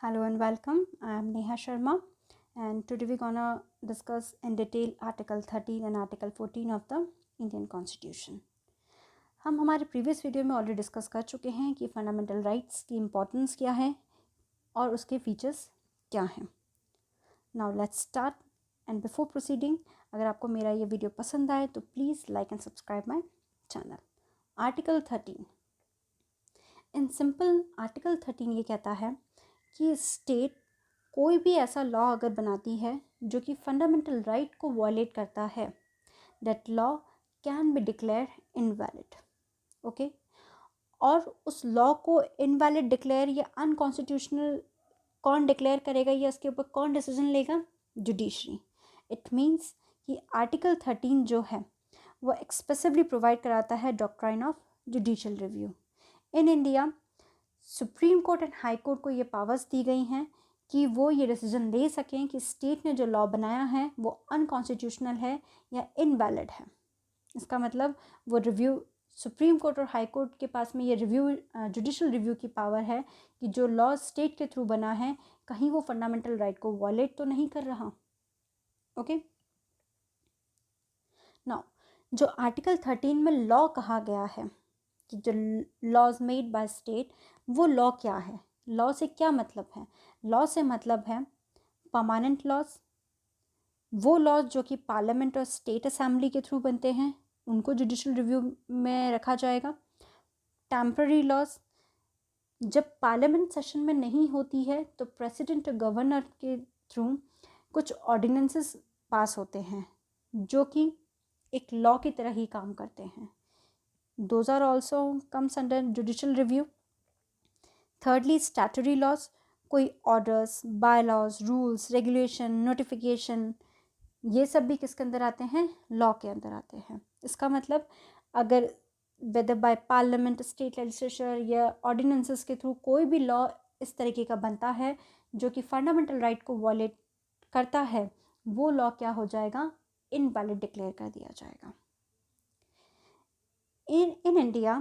Hello and welcome. I am Neha Sharma, and today we're gonna discuss in detail Article 13 and Article 14 of the Indian Constitution. हम हमारे previous video में already discuss कर चुके हैं कि fundamental rights की importance क्या है और उसके फीचर्स क्या हैं. Now let's start and before proceeding, अगर आपको मेरा ये वीडियो पसंद आए तो please like and subscribe my channel. Article 13 in simple, article 13 ये कहता है कि स्टेट कोई भी ऐसा लॉ अगर बनाती है जो कि फंडामेंटल राइट को वॉयलेट करता है, that law can be declare invalid. Okay, और उस लॉ को इनवैलिड डिक्लेयर या अनकॉन्स्टिट्यूशनल कौन डिक्लेयर करेगा या उसके ऊपर कौन डिसीजन लेगा? जुडिशरी. इट मीन्स कि आर्टिकल 13 जो है वो एक्सप्रेसिवली प्रोवाइड कराता है doctrine of judicial review. In India supreme court and high court को ये पावर्स दी गई हैं कि वो ये डिसीजन ले सकें कि स्टेट ने जो लॉ बनाया है वो अनकॉन्स्टिट्यूशनल है या इनवैलिड है. इसका मतलब वो रिव्यू, सुप्रीम कोर्ट और हाई कोर्ट के पास में ये रिव्यू, जुडिशियल रिव्यू की पावर है कि जो लॉ स्टेट के थ्रू बना है कहीं वो फंडामेंटल राइट को वॉयलेट तो नहीं कर रहा. ओके, नाउ जो आर्टिकल 13 में लॉ कहा गया है कि जो लॉज मेड बाय स्टेट, वो लॉ क्या है? लॉ से क्या मतलब है? लॉ से मतलब है परमानेंट लॉज, वो लॉज जो कि पार्लियामेंट और स्टेट असेंबली के थ्रू बनते हैं उनको जुडिशियल रिव्यू में रखा जाएगा. टेम्पररी लॉज, जब पार्लियामेंट सेशन में नहीं होती है तो प्रेसिडेंट और गवर्नर के थ्रू कुछ ऑर्डिनेंसेस पास होते हैं जो कि एक लॉ की तरह ही काम करते हैं. Those are also comes under judicial review. Thirdly, statutory laws, कोई orders, bylaws, rules, regulation, notification, ये सब भी किसके अंदर आते हैं? लॉ के अंदर आते हैं. इसका मतलब अगर whether by parliament, state legislature या ordinances के थ्रू कोई भी लॉ इस तरीके का बनता है जो कि फंडामेंटल राइट को वॉयलेट करता है, वो लॉ क्या हो जाएगा? इनवैलिड डिक्लेयर कर दिया जाएगा. इन इंडिया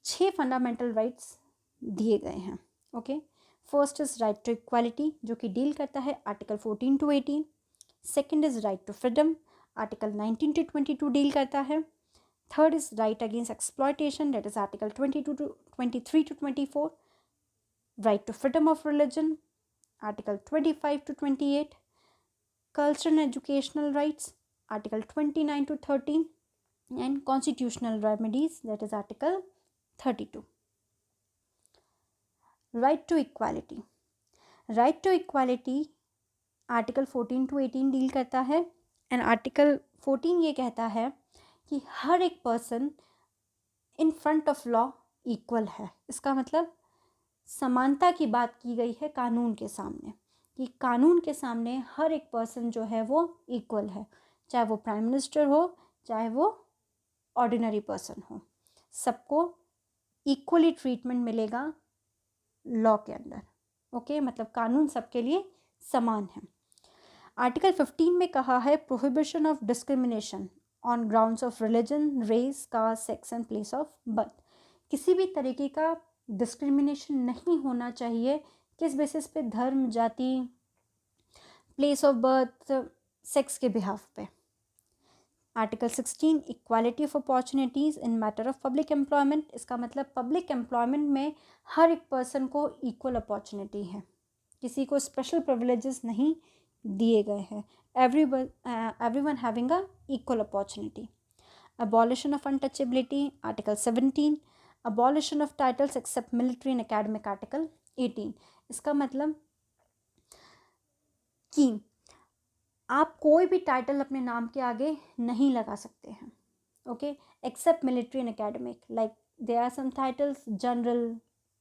6 फंडामेंटल राइट्स दिए गए हैं. Okay, first is right to equality जो कि डील करता है article 14 to 18. Second is right to freedom, article 19 to 22 deal करता है. Third is right against exploitation, that is article 22 to 23 to 24. Right to freedom of religion, article 25 to 28. Cultural and educational rights, article 29 to 13. and constitutional remedies, that is article 32. right to equality, right to equality article 14 to 18 deal करता है. And article 14 ये कहता है कि हर एक person in front of law equal है. इसका मतलब समानता की बात की गई है कानून के सामने, कि कानून के सामने हर एक पर्सन जो है वो इक्वल है, चाहे वो प्राइम मिनिस्टर हो चाहे वो ऑर्डिनरी पर्सन हो, सबको इक्वली ट्रीटमेंट मिलेगा लॉ के अंदर. ओके, मतलब कानून सबके लिए समान है. आर्टिकल 15 में कहा है prohibition of discrimination on grounds of religion, race, caste, sex and place of birth. किसी भी तरीके का डिस्क्रिमिनेशन नहीं होना चाहिए. किस बेसिस पे? धर्म, जाति, प्लेस ऑफ बर्थ, सेक्स के बिहाफ पे. Article 16 equality of opportunities in matter of public employment. इसका मतलब पब्लिक एम्प्लॉयमेंट में हर एक पर्सन को इक्वल अपॉर्चुनिटी है, किसी को स्पेशल प्रिविलेजेस नहीं दिए गए हैं. Everyone having a equal opportunity. Abolition of untouchability, article 17. Abolition of titles except military and academic, article 18. इसका मतलब कि आप कोई भी टाइटल अपने नाम के आगे नहीं लगा सकते हैं. Okay, except military and academic, like there are some titles general,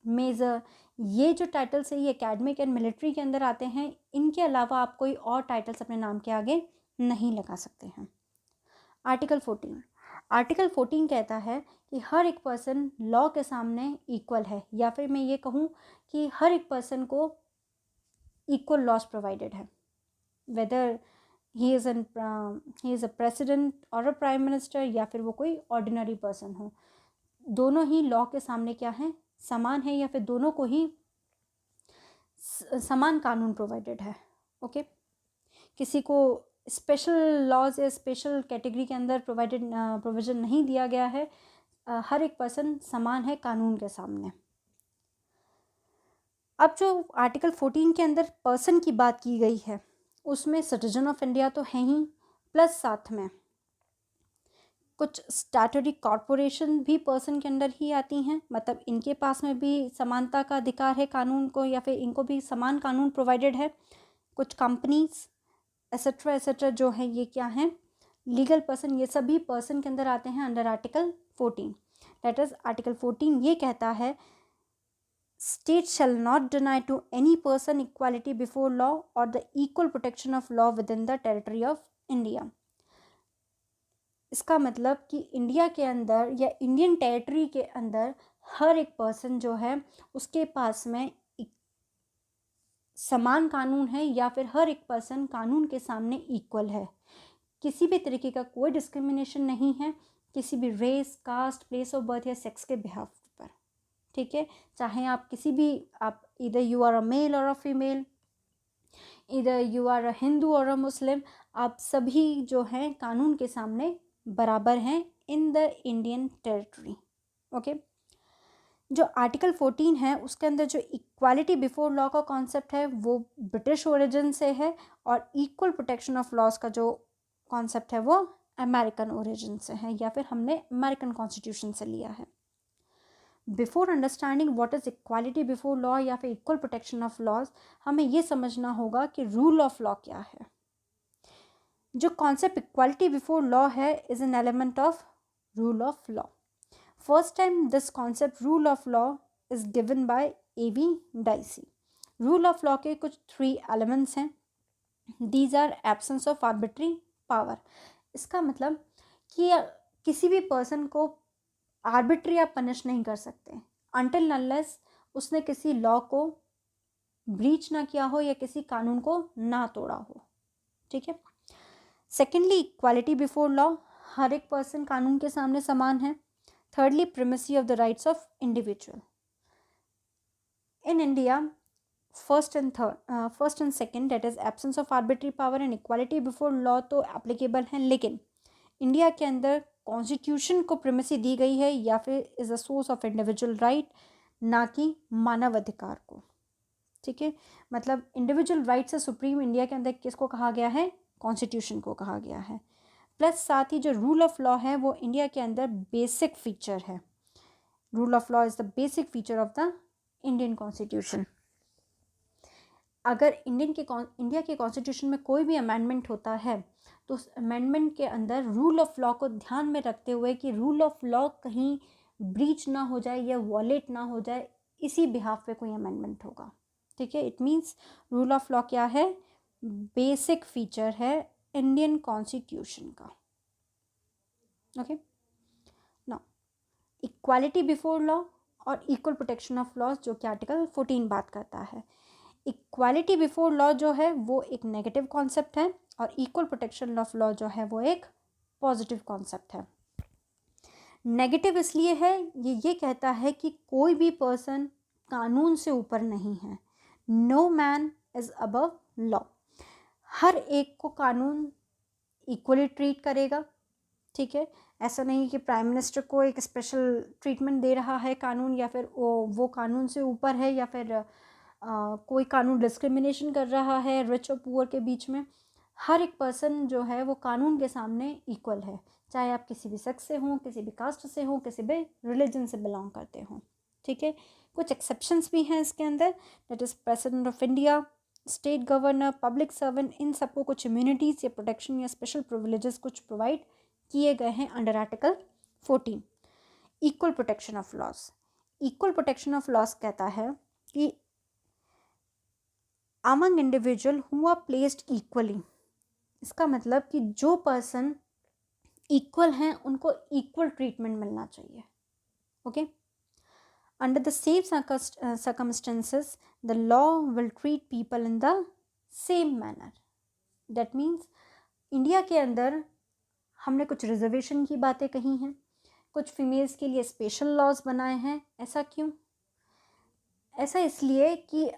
major, ये जो टाइटल्स है ये एकेडमिक एंड मिलिट्री के अंदर आते हैं. इनके अलावा आप कोई और टाइटल्स अपने नाम के आगे नहीं लगा सकते हैं. आर्टिकल 14, आर्टिकल 14 कहता है कि हर एक पर्सन लॉ के सामने इक्वल है, या फिर मैं ये कहूँ कि हर एक पर्सन को इक्वल लॉज प्रोवाइडेड है, weather he is a president और अ प्राइम मिनिस्टर या फिर वो कोई ऑर्डिनरी पर्सन हो. दोनों ही लॉ के सामने क्या है? समान है, या फिर दोनों को ही समान कानून प्रोवाइडेड है। ओके, किसी को स्पेशल लॉज या स्पेशल कैटेगरी के अंदर प्रोविजन नहीं दिया गया है। हर एक पर्सन समान है कानून के सामने। अब जो आर्टिकल 14 के अंदर पर्सन की बात की गई है उसमें सिटीजन ऑफ इंडिया तो है ही, प्लस साथ में कुछ स्टैट्यूटरी कॉरपोरेशन भी पर्सन के अंदर ही आती हैं, मतलब इनके पास में भी समानता का अधिकार है कानून को, या फिर इनको भी समान कानून प्रोवाइडेड है। कुछ कंपनीज एसेट्रा एसेट्रा जो है ये क्या है, लीगल पर्सन, ये सभी पर्सन के अंदर आते हैं under article 14। That is article 14 ये कहता है state shall not deny to any person equality before law और the equal protection of law within the territory of India. इसका मतलब कि इंडिया के अंदर या इंडियन टेरिटरी के अंदर हर एक पर्सन जो है उसके पास में समान कानून है, या फिर हर एक पर्सन कानून के सामने इक्वल है। किसी भी तरीके का कोई डिस्क्रिमिनेशन नहीं है किसी भी race, caste, place of birth या सेक्स के बिहाफ पर। ठीक है, चाहे आप किसी भी, आप इधर यू आर अ मेल और अ फीमेल, इधर यू आर अ हिंदू और अ मुस्लिम, आप सभी जो हैं कानून के सामने बराबर हैं in the Indian territory. Okay, जो आर्टिकल 14 है उसके अंदर जो इक्वालिटी बिफोर लॉ का कॉन्सेप्ट है वो ब्रिटिश ओरिजिन से है, और इक्वल प्रोटेक्शन ऑफ लॉज का जो कॉन्सेप्ट है वो अमेरिकन ओरिजिन से है, या फिर हमने अमेरिकन कॉन्स्टिट्यूशन से लिया है। Before understanding what is equality before law या फिर इक्वल प्रोटेक्शन ऑफ लॉज, हमें ये समझना होगा कि रूल ऑफ लॉ क्या है। जो कॉन्सेप्ट इक्वालिटी बिफोर लॉ है is an element of rule of law. First time this concept rule of law is given by A.V. Dicey। Rule of law के कुछ 3 एलिमेंट्स हैं। These are absence of arbitrary power. इसका मतलब कि किसी भी person को आर्बिट्री आप पनिश नहीं कर सकते अनटिल अनलेस उसने किसी लॉ को ब्रीच ना किया हो या किसी कानून को ना तोड़ा हो। ठीक है। सेकेंडली, इक्वालिटी बिफोर लॉ, हर एक पर्सन कानून के सामने समान है। Thirdly, primacy of the rights of individual. In India, first and second, that is absence of arbitrary power and equality before law तो applicable हैं, लेकिन इंडिया के अंदर कॉन्स्टिट्यूशन को प्रिमेसी दी गई है या फिर is a source of individual right, ना कि मानव अधिकार को। ठीक है, मतलब इंडिविजुअल राइट से सुप्रीम इंडिया के अंदर किसको कहा गया है, कॉन्स्टिट्यूशन को कहा गया है। प्लस साथ ही जो रूल ऑफ लॉ है वो इंडिया के अंदर बेसिक फीचर है। Rule of law is the basic feature of the Indian constitution. अगर इंडिया के कॉन्स्टिट्यूशन में कोई भी अमेंडमेंट होता है तो उस अमेंडमेंट के अंदर रूल ऑफ लॉ को ध्यान में रखते हुए कि रूल ऑफ लॉ कहीं ब्रीच ना हो जाए या वॉलेट ना हो जाए, इसी बिहाफ पे कोई अमेंडमेंट होगा। ठीक है, it means rule of law क्या है, बेसिक फीचर है इंडियन कॉन्स्टिट्यूशन का। Okay, now equality before law और इक्वल प्रोटेक्शन ऑफ लॉज जो कि आर्टिकल 14 बात करता है। इक्वालिटी बिफोर लॉ जो है वो एक नेगेटिव कॉन्सेप्ट है और इक्वल प्रोटेक्शन ऑफ लॉ जो है वो एक पॉजिटिव कॉन्सेप्ट है। नेगेटिव इसलिए है ये कहता है कि कोई भी पर्सन कानून से ऊपर नहीं है। No man is above law. हर एक को कानून इक्वली ट्रीट करेगा। ठीक है, ऐसा नहीं कि प्राइम मिनिस्टर को एक स्पेशल ट्रीटमेंट दे रहा है कानून, या फिर वो कानून से ऊपर है, या फिर कोई कानून डिस्क्रिमिनेशन कर रहा है रिच और पुअर के बीच में। हर एक पर्सन जो है वो कानून के सामने इक्वल है, चाहे आप किसी भी सेक्स से हों, किसी भी कास्ट से हों, किसी भी रिलीजन से बिलोंग करते हों। ठीक है, कुछ एक्सेप्शंस भी हैं इसके अंदर, that is president of India, state governor, public servant, इन सबको कुछ इम्यूनिटीज़ या प्रोटेक्शन या स्पेशल प्रिविलेजेस कुछ प्रोवाइड किए गए हैं under article 14। Equal protection of laws. Equal protection of laws कहता है कि among individual who are placed equally. इसका मतलब कि जो पर्सन इक्वल हैं उनको इक्वल ट्रीटमेंट मिलना चाहिए। Okay, under the same circumstances the law will treat people in the same manner. That means India के अंदर हमने कुछ रिजर्वेशन की बातें कही हैं, कुछ फीमेल्स के लिए स्पेशल लॉज बनाए हैं। ऐसा क्यों? ऐसा इसलिए कि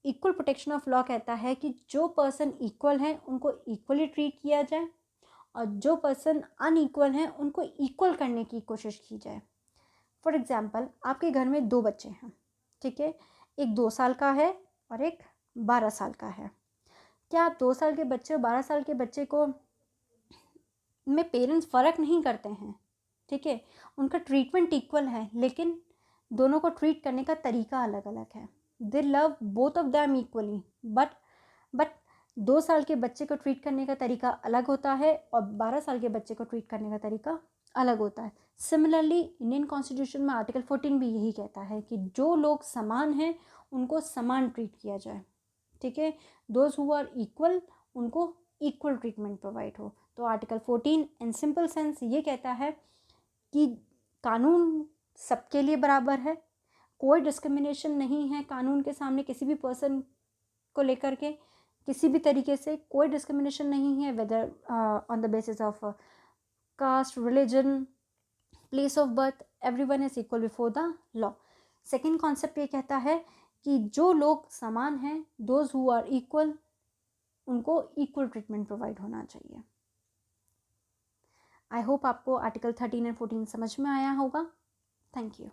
इक्वल प्रोटेक्शन ऑफ लॉ कहता है कि जो पर्सन इक्वल हैं उनको इक्वली ट्रीट किया जाए और जो पर्सन अनइक्वल हैं उनको इक्वल करने की कोशिश की जाए। फॉर एग्ज़ाम्पल, आपके घर में 2 बच्चे हैं, ठीक है, एक 2 साल का है और एक 12 साल का है। क्या आप 2 साल के बच्चे और 12 साल के बच्चे को में पेरेंट्स फ़र्क नहीं करते हैं? ठीक है, उनका ट्रीटमेंट इक्वल है, लेकिन दोनों को ट्रीट करने का तरीका अलग अलग है। दे love both of them equally, but 2 साल के बच्चे को ट्रीट करने का तरीका अलग होता है और 12 साल के बच्चे को ट्रीट करने का तरीका अलग होता है। सिमिलरली इंडियन कॉन्स्टिट्यूशन में आर्टिकल 14 भी यही कहता है कि जो लोग समान हैं उनको समान ट्रीट किया जाए, ठीक है। दोज हु आर इक्वल, उनको इक्वल ट्रीटमेंट प्रोवाइड हो। तो आर्टिकल 14 इन सिंपल सेंस ये कहता है कि कानून सबके लिए बराबर है, कोई डिस्क्रिमिनेशन नहीं है कानून के सामने किसी भी पर्सन को लेकर के, किसी भी तरीके से कोई डिस्क्रिमिनेशन नहीं है, whether on the basis of caste, religion, place of birth, everyone is equal before the law. Second concept ये कहता है कि जो लोग समान हैं, दोज हु आर इक्वल, उनको इक्वल ट्रीटमेंट प्रोवाइड होना चाहिए। आई होप आपको आर्टिकल 13 एंड 14 समझ में आया होगा। Thank you.